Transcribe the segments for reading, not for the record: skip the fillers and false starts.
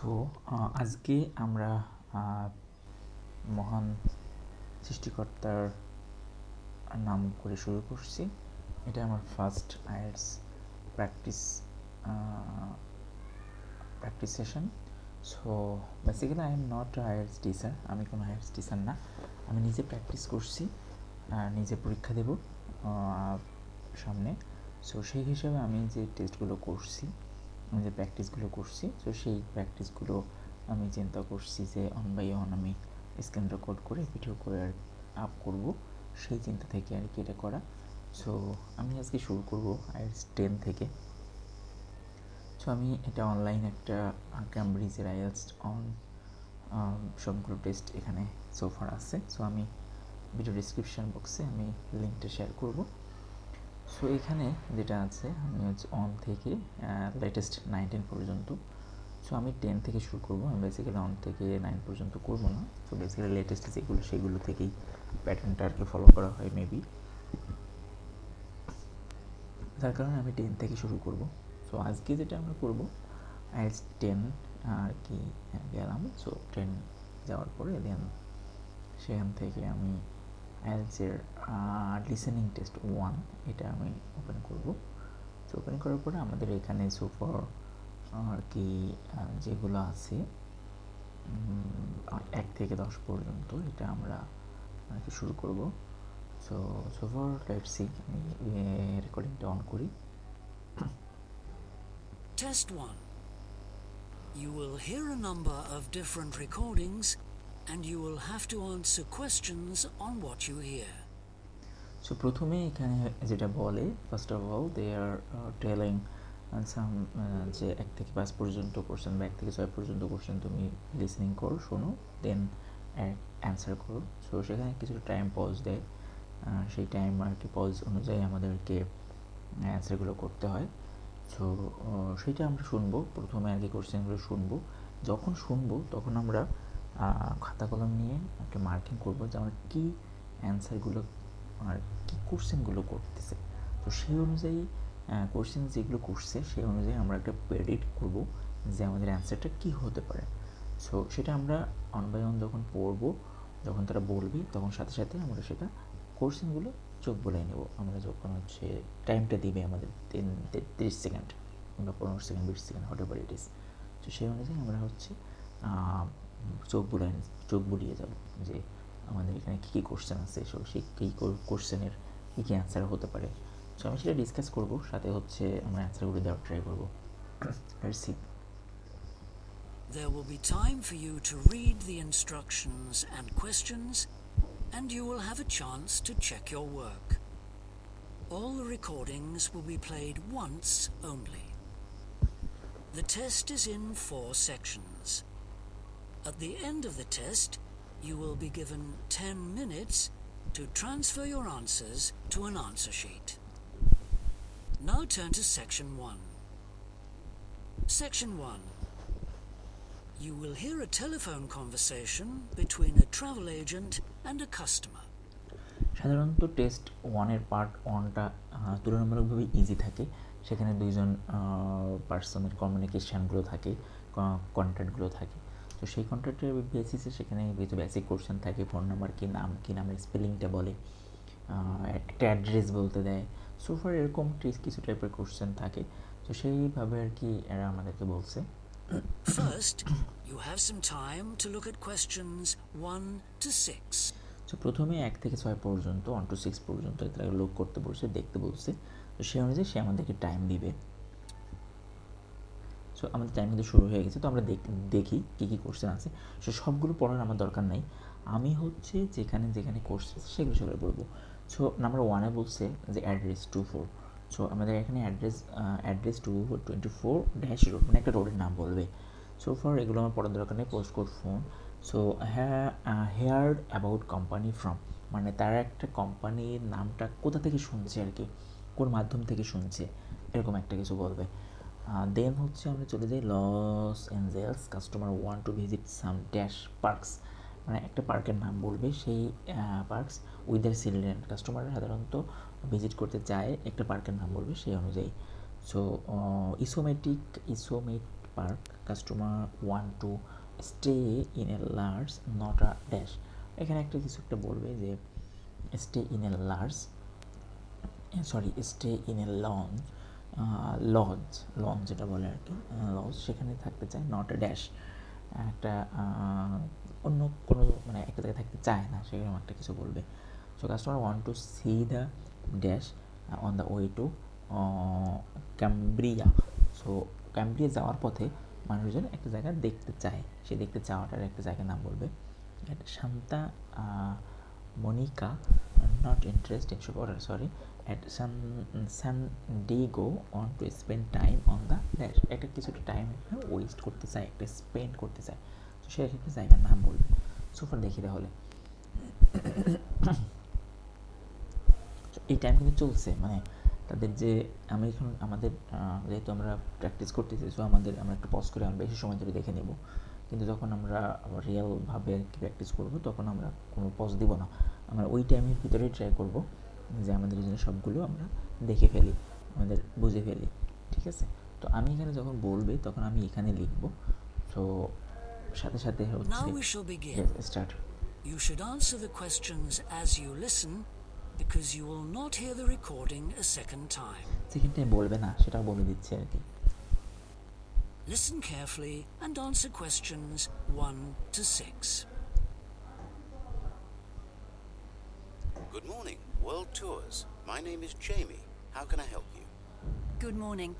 So আজকে আমরা মহান সৃষ্টিকর্তার নাম করে শুরু করছি। এটা আমার first IELTS practice session. So basically I am not IELTS teacher, আমি কোনো আইএলটিএস টিচার না। আমি নিজে প্র্যাকটিস করছি, নিজে পরীক্ষা দেব সামনে। সো সেই হিসাবে আমি যে টেস্টগুলো করছি, আমি যে প্র্যাকটিসগুলো করছি, সো সেই প্র্যাকটিসগুলো আমি চিন্তা করছি যে অন বাই অন আমি স্ক্রিন রেকর্ড করে ভিডিও করে আপ করব, সেই চিন্তা থেকে আর কি এটা করা। সো আমি আজকে শুরু করব আইএলটিএস 10 থেকে। সো আমি এটা অনলাইন একটা ক্যামব্রিজের আইএলটিএস সবগুলো টেস্ট এখানে সোফার আছে। সো আমি ভিডিও ডিসক্রিপশান বক্সে আমি লিঙ্কটা শেয়ার করব। সো এখানে যেটা আছে, আমি হচ্ছে অন থেকে লেটেস্ট 19 পর্যন্ত। সো আমি 10 থেকে শুরু করবো। আমি বেসিক্যালি অন থেকে 9 পর্যন্ত করবো না। সো বেসিক্যালি লেটেস্ট যেগুলো সেগুলো থেকেই প্যাটার্নটা আর কি ফলো করা হয় মেবি, যার কারণে আমি 10 থেকে শুরু করব। সো আজকে যেটা আমরা করবো আইএলটিএস 10 আর কি গেলাম। সো 10 যাওয়ার পরে দেন সেখান থেকে আমি আইএলটিএসের লিসেনিং টেস্ট 1 এটা আমি ওপেন করব। সো ওপেন করার পরে আমাদের এখানে সোফার আর কি যেগুলো আছে 1 থেকে 10 পর্যন্ত, এটা আমরা আর কি শুরু করব। সো সোফার লেটস সি, আমি রেকর্ডিংটা অন করি। Test 1. You will hear a number of different recordings and you will have to answer questions on what you hear. So প্রথমে এখানে যেটা বলে, first of all they are telling some যে 1 থেকে 5 পর্যন্ত question বা 1 থেকে 6 পর্যন্ত কোশ্চেন তুমি লিসনিং করো, শোনো, দেন অ্যান্সার করো। সো সেখানে কিছুটা টাইম পজ দেয়, সেই টাইম আর কি পজ অনুযায়ী আমাদেরকে অ্যান্সারগুলো করতে হয়। সো সেইটা আমরা শুনবো, প্রথমে আর কি কোশ্চেনগুলো শুনবো। যখন শুনবো তখন আমরা খাতা কলম নিয়ে একটা মার্কিং করবো যে আমরা কী অ্যান্সারগুলো আর কী কোশ্চেনগুলো করতেছে। তো সেই অনুযায়ী কোশ্চেন যেগুলো করছে সেই অনুযায়ী আমরা একটা প্রেডিক্ট করব যে আমাদের অ্যান্সারটা কী হতে পারে। সো সেটা আমরা অন বাই অন যখন পড়বো, যখন তারা বলবে তখন সাথে সাথে আমরা সেটা কোশ্চেনগুলো চোখ বলাই নেব। আমরা যখন হচ্ছে টাইমটা দিবে আমাদের 30 সেকেন্ড কিংবা 15 second, 20 second, whatever it is. তো সেই অনুযায়ী আমরা হচ্ছে চোখ বুলিয়ে যাব যে আমাদের এখানে কী কী কোশ্চেন আছে, সো সেই কী কোশ্চেনের কী কী অ্যান্সার হতে পারে। সো আমি সেটা ডিসকাস করবো, সাথে হচ্ছে আমরা অ্যান্সারগুলো দেওয়ার ট্রাই করবো। Let's see. There will be time for you to read the instructions and questions, and you will have a chance to check your work. All the recordings will be played once only. The test is in 4 sections. At the end of the test, you will be given 10 minutes to transfer your answers to an answer sheet. Now turn to Section 1. Section 1. You will hear a telephone conversation between a travel agent and a customer. সাধারণত test 1-এর part 1টা তুলনামূলকভাবে easy থাকে। সেখানে দুইজন পার্সনের কমিউনিকেশানগুলো থাকে, কন্ট্যাক্টগুলো থাকে। তো সেই কন্ট্যাক্টের বেসিসে সেখানে কিছু বেসিক কোশ্চেন থাকে, ফোন নাম্বার, কী নামের স্পেলিংটা বলে, একটা অ্যাড্রেস বলতে দেয়। সোফার এরকম কিছু টাইপের কোশ্চেন থাকে। তো সেইভাবে আর কি এরা আমাদেরকে বলছে। First, you have some time to look at questions 1 to 6. So প্রথমে 1 থেকে 6 পর্যন্ত, 1 to 6 পর্যন্ত তাকে লোক করতে বলছে, দেখতে বলছে। তো সেই অনুযায়ী সে আমাদেরকে টাইম দিবে। সো আমাদের টাইম কিন্তু শুরু হয়ে গেছে। তো আমরা দেখি কী কী কোশ্চেন আছে। সো সবগুলো পড়ার আমার দরকার নাই, আমি হচ্ছে যেখানে যেখানে কোশ্চেন সেগুলো সেগুলো বলবো। সো নাম্বার 1-এ বলছে যে অ্যাড্রেস 24। সো আমাদের এখানে অ্যাড্রেস 224 রোড, মানে একটা রোডের নাম বলবে। সো ফর এগুলো আমার পড়ার দরকার নেই। Post code, phone. So heard about company from, মানে তারা একটা কোম্পানির নামটা কোথা থেকে শুনছে আর কি, কোন মাধ্যম থেকে শুনছে, এরকম একটা কিছু বলবে। দেন হচ্ছে আমরা চলে যাই Los Angeles, customer one two visit some dash parks, মানে একটা পার্কের নাম বলবে, সেই পার্কস উইথ দ্যার চিলড্রেন। কাস্টমাররা সাধারণত ভিজিট করতে চায়, একটা পার্কের নাম বলবে সেই অনুযায়ী। So park. Customer want to stay in a large, not a dash. এখানে একটা কিছু একটা বলবে যে stay in a large, stay in a launch যেটা বলে আর কি, লঞ্চ, সেখানে থাকতে চায়, নট এ ড্যাশ, একটা অন্য কোনো মানে একটা জায়গায় থাকতে চায় না, সেরকম একটা কিছু বলবে। So customer want to see the dash on the way to Cambria. So Cambria যাওয়ার পথে মানুষজন একটা জায়গা দেখতে চায়, সে দেখতে চাওয়াটার একটা জায়গার নাম বলবে। Shanta Monika not interested, sorry, at San Diego want to spend time on the dash, একটা কিছুটা টাইম ওয়েস্ট করতে চায়, একটা স্পেন্ড করতে চায়, তো সে একটা জায়গার নাম বলবে। সোফার দেখি তাহলে এই টাইম কিন্তু চলছে, মানে তাদের যে আমি এখন আমাদের যেহেতু আমরা প্র্যাকটিস করতেছি, সো আমরা একটু পজ করে আমরা বেশি সময় ধরে দেখে নেব, কিন্তু যখন আমরা রিয়েলভাবে প্র্যাকটিস করব তখন আমরা কোনো পজ দিব না, আমরা ওই টাইমের ভিতরেই ট্রাই করব যে আমাদের জন্য সবগুলো আমরা দেখে ফেলি, আমাদের বুঝে ফেলি, ঠিক আছে? তো আমি এখানে যখন বলবে তখন আমি এখানে লিখব। সো সাথে সাথে হচ্ছে Now we shall begin. Start. You should answer the questions as you listen, because you will not hear the recording a second time. Second time বলবে না, সেটাও বলে দিচ্ছি আর কি। Listen carefully and answer questions 1 to 6. Good morning, World Tours. My name is Jamie. How can I help you? Good morning.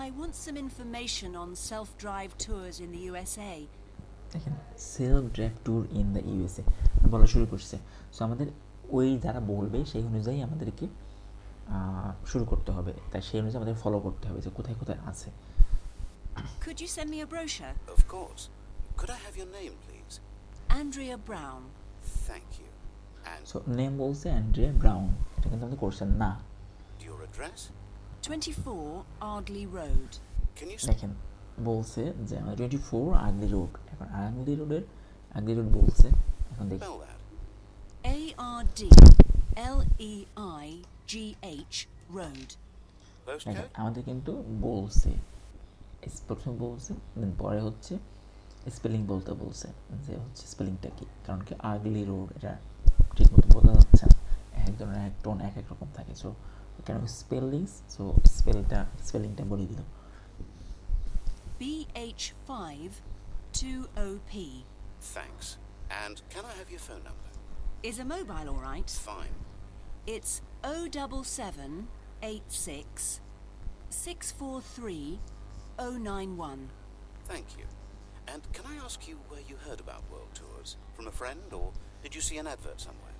I want some information on self-drive tours in the USA. দেখেন self drive tour in the USA বলা শুরু করছে। So আমাদের ওই যারা বলবে সেই অনুযায়ী আমাদেরকে শুরু করতে হবে, তাই সেই অনুযায়ী আমাদের ফলো করতে হবে যে কোথায় কোথায় আছে। Could you send me a brochure? Of course. Could I have your name, please? Andrea Brown. Thank you. And so name বলছে অ্যান্ড্রিয়া ব্রাউন, এটা কিন্তু আমাদের কোশ্চেন না। your address? 24 Ardley Road. Can you দেখেন বলছে যে আমাদের 24 আগলি রোড, এখন আগলি রোড বলছে, এখন দেখি spell that? Ardleigh Road. দেখেন Postcode? আমাদের কিন্তু বলছে, প্রথম বলছে, দেন পরে হচ্ছে স্পেলিং বলতে বলছে যে হচ্ছে স্পেলিংটা কি, কারণ কি আগলি রোড এটা ঠিক মতো বোঝা যাচ্ছে না, এক ধরনের এক টোন এক এক রকম থাকে। সো কেন সো স্পেলিংটা বলে দিল। BH5 2OP. Thanks. And can I have your phone number? Is a mobile all right? Fine. It's 07786 643 091. Thank you. And can I ask you where you heard about World Tours? From a friend, or did you see an advert somewhere?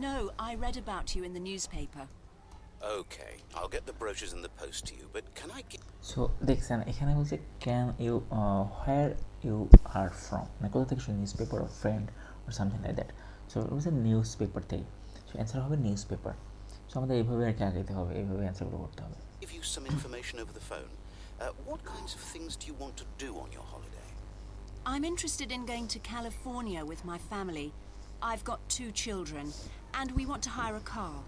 No, I read about you in the newspaper. Okay, I'll get the brochures in the post to you, but can I get... so দেখছেন এখানে বলছে can you where you are from, মানে কোথা থেকে শুনে, newspaper or friend or something like that. So it was a newspaper থেকে, so answer হবে newspaper. So আমাদের এইভাবে আর কি আগাইতে হবে, এইভাবে অ্যান্সারগুলো করতে হবে। give you some information over the phone? What kinds of things do you want to do on your holiday? I'm interested in going to California with my family. I've got 2 children, and we want to hire a car.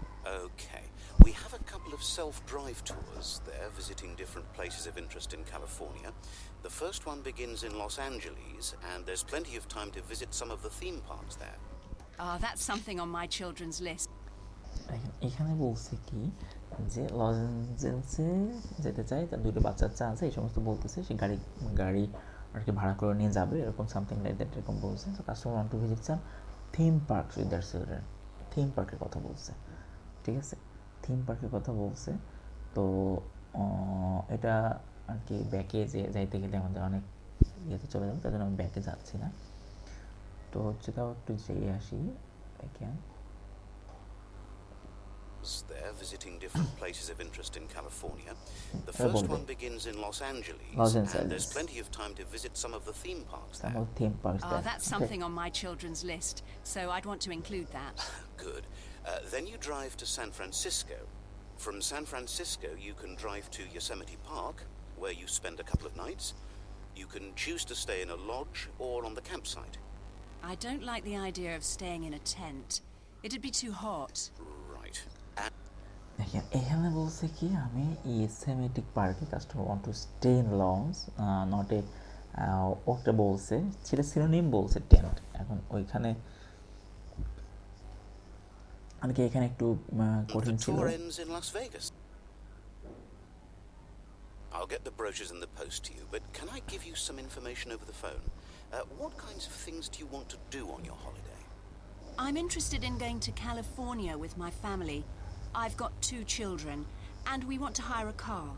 Okay. We have a couple of self-drive tours there, visiting different places of interest in California. The first one begins in Los Angeles, and there's plenty of time to visit some of the theme parks there. That's something on my children's list. এখানে বলছে কি যে loss অ্যাঞ্জেলসে যেতে চাই, তার 2টো বাচ্চা আছে, এই সমস্ত বলতেছে, সে গাড়ি আর কি ভাড়া করে নিয়ে যাবে, এরকম সামথিং লাইক দ্যাট এরকম বলছে। তো customer want to visit some theme parks with their children, theme পার্কের কথা বলছে, ঠিক আছে, থিম পার্কের কথা বলছে। তো এটা আর কি ব্যাকে যাইতে গেলে আমাদের অনেক ইয়েতে চলে যাবে, তার জন্য আমি ব্যাকে যাচ্ছি না। তো হচ্ছে তাও একটু যেয়ে আসি, দেখেন There, visiting different places of interest in California. The first one begins in Los Angeles, and there's plenty of time to visit some of the theme parks there. some of theme parks there. That's something on my children's list, so I'd want to include that. Good. Then you drive to San Francisco. From San Francisco, you can drive to Yosemite Park, where you spend a couple of nights. You can choose to stay in a lodge or on the campsite. I don't like the idea of staying in a tent. It'd be too hot. Right. এখানে বলছে কি আমি ইসেমেটিক পার্কে customer want to stay in longs not a ওটা বলছে সেটা synonym বলছে tent. এখন ওইখানে আর কি এখানে একটু The কঠিন ছিল। tour ends in Las Vegas. I'll get the brochures in the post to you, but can I give you some information over the phone? What kinds of things do you want to do on your holiday? I'm interested in going to California with my family. I've got 2 children, and we want to hire a car.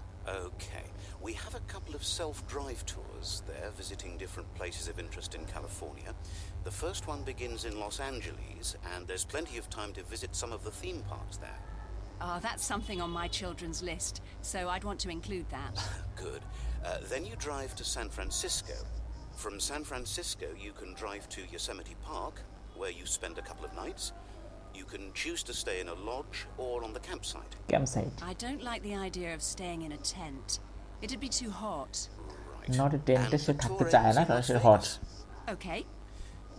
Okay. We have a couple of self-drive tours there, visiting different places of interest in California. The first one begins in Los Angeles, and there's plenty of time to visit some of the theme parks there. That's something on my children's list, so I'd want to include that. Good. Then you drive to San Francisco. From San Francisco, you can drive to Yosemite Park, where you spend a couple of nights. You can choose to stay in a lodge or on the campsite. Campsite, I don't like the idea of staying in a tent. It'd be too hot. Right. Not a টেন্টে And সে the থাকতে tour চায় ends না in কারণ Las সে hot. Vegas. Okay.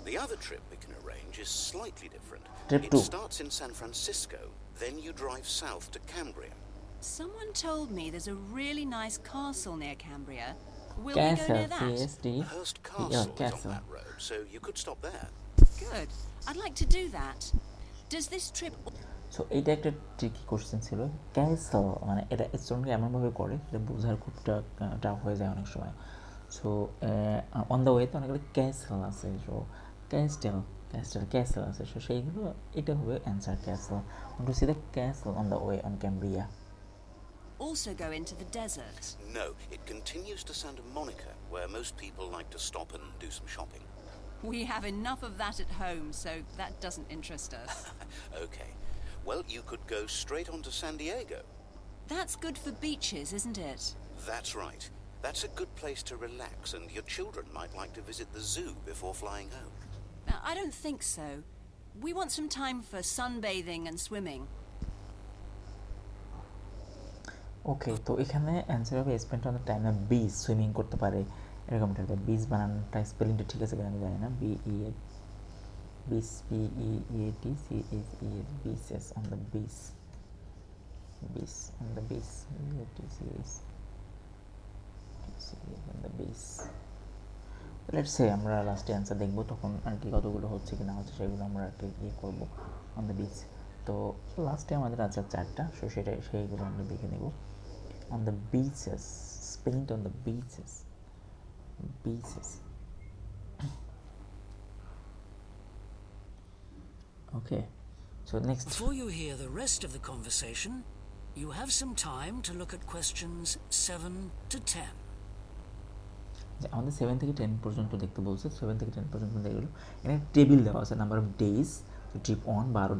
The other trip we can arrange is slightly different. Trip It 2. starts in San Francisco, then you drive south to Cambria. Someone told me there's a really nice castle near Cambria. Will we go castle near that? CSD Hearst Castle is on castle. that road, so you could stop there. Good. I'd like to do that. Does this trip so এইটা একটা tricky question ছিল। Castle মানে এটা স্টুডেন্টকে এমনভাবে করে এটা বোঝার খুব টাফ হয়ে যায় অনেক সময়। সো অন দ্য ওয়েতে অনেকগুলো ক্যাসেল আছে, সো ক্যাসেল আছে, সো সেইগুলো এটা হবে answer castle. To see the castle on the way on Cambria. also go into the desert? No, it continues to Santa Monica, where most people like to stop and do some shopping. We have enough of that at home, so that doesn't interest us. Okay. Well, you could go straight on to San Diego. That's good for beaches, isn't it? That's right. That's a good place to relax, and your children might like to visit the zoo before flying home. I don't think so. We want some time for sunbathing and swimming. ওকে, তো এখানে answer হবে spend on the time না beach swimming করতে পারে এরকম একটা beach বানানোটা স্পেলিংটা ঠিক আছে কিনা আমি জানি না। Beach BEAT CHES bitches on the beach on the beach on the beach. Let's say আমরা লাস্টে অ্যান্সার দেখবো, তখন আর কি কতগুলো হচ্ছে কি না হচ্ছে সেগুলো আমরা আর কি ইয়ে করবো অন দ্য বিচ। তো লাস্টে আমাদের আছে 4টা, সো সেইগুলো আমরা দেখে নেব। On the beaches, spelled on the beaches. Okay, so next. Before you hear the rest of the conversation, you have some time to look at questions 7 to 10. আমাদের 7 থেকে 10 পর্যন্ত দেখতে বলছে। 7 থেকে 10 পর্যন্ত দেখলো এখানে টেবিল দেওয়া আছে, number of days trip on 12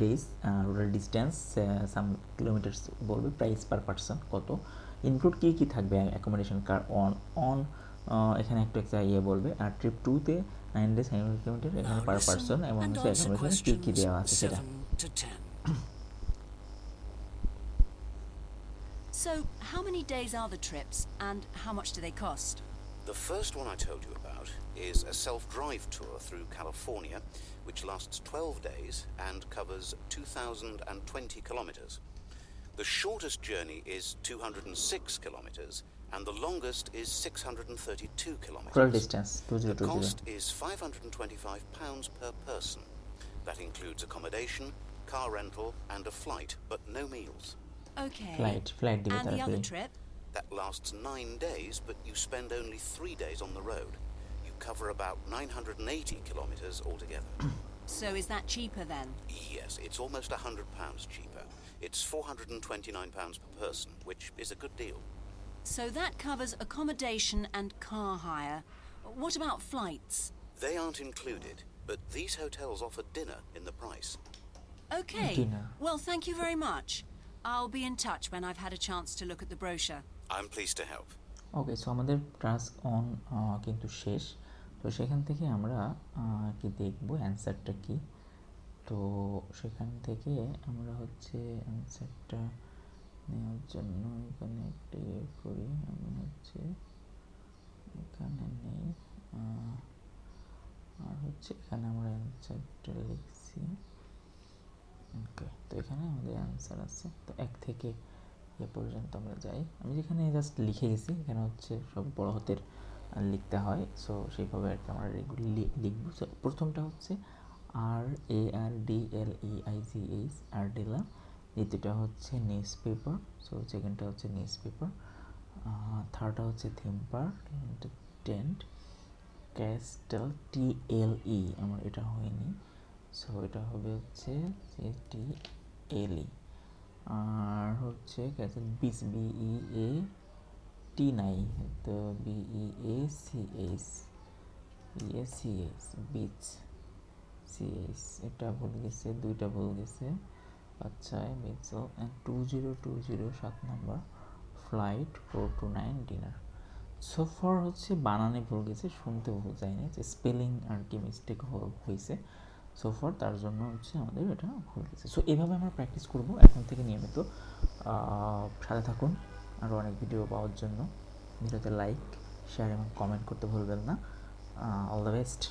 days, rural distance some kilometres বলবে, প্রাইস পার পার্সন কত, ইনক্লুড কী থাকবে, অ্যাকোমোডেশন কার অন এখানে একটা ইয়ে বলবে। আর ট্রিপ 2-তে 9 ডেজ 100 কিলোমিটার এখানে Now পার listen পার্সন, এবং and হচ্ছে answer অ্যাকোমোডেশন কী দেওয়া আছে questions সেটা। 7 to 10. So, how many days are the trips, and how much do they cost? The first one I told you about is a self-drive tour through California, which lasts 12 days and covers 2,020 kilometers. The shortest journey is 206 kilometers, and the longest is 632 total kilometers. Distance The 2020। cost is £525 per person. That includes accommodation, car rental, and a flight, but no meals. Okay. Flight দিবে And the তারপরে। other trip? That lasts 9 days, but you spend only 3 days on the road. You cover about 980 kilometers altogether. So is that cheaper then? Yes, it's almost £100 cheaper. It's £429 per person, which is a good deal. So that covers accommodation and car hire. What about flights? They aren't included, but these hotels offer dinner in the price. Okay. Dinner. Well, thank you very much. I'll be in touch when I've had a chance to look at the brochure. I'm pleased to help. Okay, so আমাদের task on কিন্তু শেষ। তো সেখান থেকে আমরা কি দেখব অ্যান্সারটা কি। তো সেখান থেকে আমরা হচ্ছে অ্যান্সারটা নেওয়ার জন্য এখানে একটা ইয়ে করি, আমি হচ্ছে এখানে নেই, আর হচ্ছে এখানে আমরা অ্যান্সারটা লিখছি, ওকে, তো এখানে আমাদের অ্যান্সার আছে। তো 1 থেকে এ পর্যন্ত আমরা যাই। আমি যেখানে জাস্ট লিখে গেছি, এখানে হচ্ছে সব বড় হাতের লিখতে হয়, সো সেইভাবে আর কি আমরা লিখবো। সো প্রথমটা হচ্ছে RARDLEIGH, আরডেলা। দ্বিতীয়টা হচ্ছে নিউজ পেপার, সো সেকেন্ডটা হচ্ছে নিউজ পেপার। থার্ডটা হচ্ছে theme park, tent. Castle, TLE, আমার এটা হয়নি, সো এটা হবে হচ্ছে TLE। আর হচ্ছে ক্যাসেল বিচ, BEAT, তো BEACH, বিচ, CH, এটা ভুল গেছে, দুইটা ভুল গেছে। আচ্ছা, মিচেল। 2020, 7 নম্বর, ফ্লাইট 429, ডিনার। সোফার হচ্ছে বানানে ভুল গেছে, শুনতে ভুল যায়নি, যে স্পেলিং আর কি মিস্টেক হয়েছে সোফার, তার জন্য হচ্ছে আমাদের এটা ভুল গেছে। সো এভাবে আমরা প্র্যাকটিস করব এখন থেকে নিয়মিত। সাথে থাকুন আরও অনেক ভিডিও পাওয়ার জন্য। ভিডিওতে লাইক, শেয়ার এবং কমেন্ট করতে ভুলবেন না। All the best.